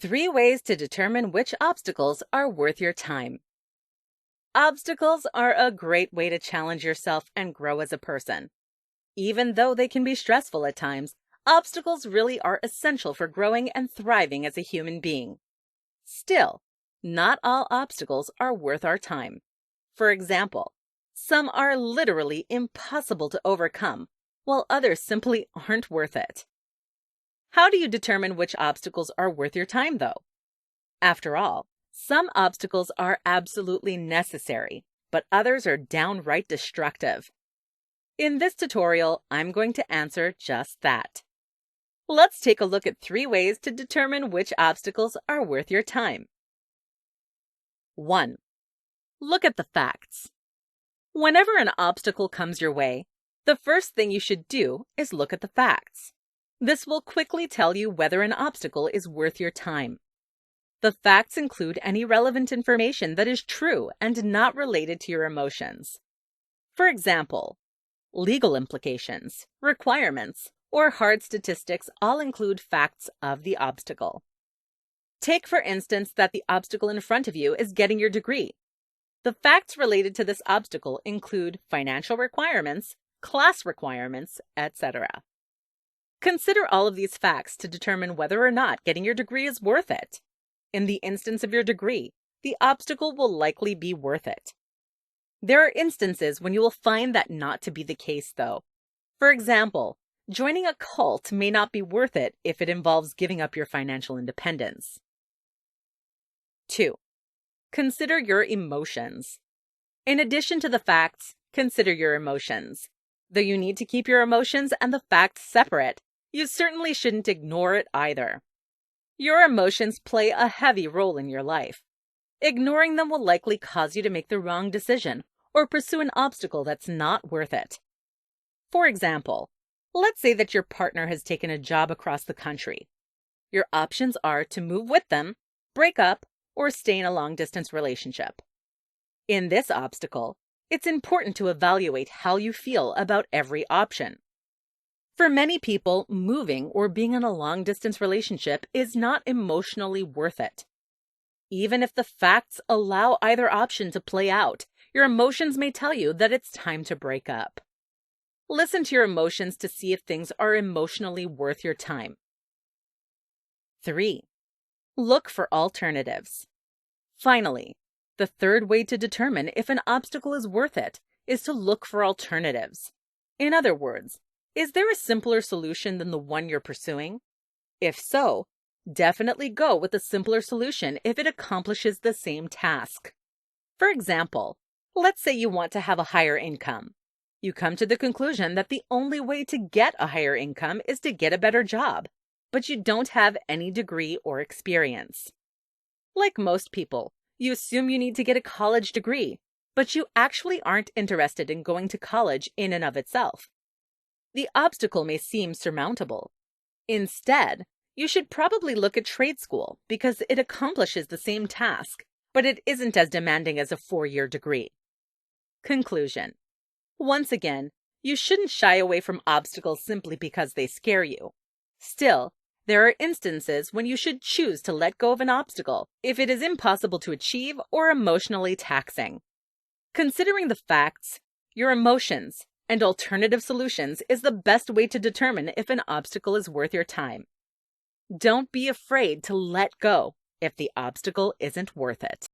3 ways to determine which obstacles are worth your time. Obstacles are a great way to challenge yourself and grow as a person. Even though they can be stressful at times, obstacles really are essential for growing and thriving as a human being. Still, not all obstacles are worth our time. For example, some are literally impossible to overcome, while others simply aren't worth it. How do you determine which obstacles are worth your time, though? After all, some obstacles are absolutely necessary, but others are downright destructive. In this tutorial, I'm going to answer just that. Let's take a look at 3 ways to determine which obstacles are worth your time. 1. Look at the facts. Whenever an obstacle comes your way, the first thing you should do is look at the facts. This will quickly tell you whether an obstacle is worth your time. The facts include any relevant information that is true and not related to your emotions. For example, legal implications, requirements, or hard statistics all include facts of the obstacle. Take, for instance, that the obstacle in front of you is getting your degree. The facts related to this obstacle include financial requirements, class requirements, etc. Consider all of these facts to determine whether or not getting your degree is worth it. In the instance of your degree, the obstacle will likely be worth it. There are instances when you will find that not to be the case, though. For example, joining a cult may not be worth it if it involves giving up your financial independence. 2. Consider your emotions. In addition to the facts, consider your emotions. Though you need to keep your emotions and the facts separate, you certainly shouldn't ignore it either. Your emotions play a heavy role in your life. Ignoring them will likely cause you to make the wrong decision or pursue an obstacle that's not worth it. For example, let's say that your partner has taken a job across the country. Your options are to move with them, break up, or stay in a long-distance relationship. In this obstacle, it's important to evaluate how you feel about every option. For many people, moving or being in a long-distance relationship is not emotionally worth it. Even if the facts allow either option to play out, your emotions may tell you that it's time to break up. Listen to your emotions to see if things are emotionally worth your time. 3. Look for alternatives. Finally, the third way to determine if an obstacle is worth it is to look for alternatives. In other words, is there a simpler solution than the one you're pursuing? If so, definitely go with the simpler solution if it accomplishes the same task. For example, let's say you want to have a higher income. You come to the conclusion that the only way to get a higher income is to get a better job, but you don't have any degree or experience. Like most people, you assume you need to get a college degree, but you actually aren't interested in going to college in and of itself. The obstacle may seem surmountable. Instead, you should probably look at trade school because it accomplishes the same task, but it isn't as demanding as a 4-year degree. Conclusion. Once again, you shouldn't shy away from obstacles simply because they scare you. Still, there are instances when you should choose to let go of an obstacle if it is impossible to achieve or emotionally taxing. Considering the facts, your emotions, and alternative solutions is the best way to determine if an obstacle is worth your time. Don't be afraid to let go if the obstacle isn't worth it.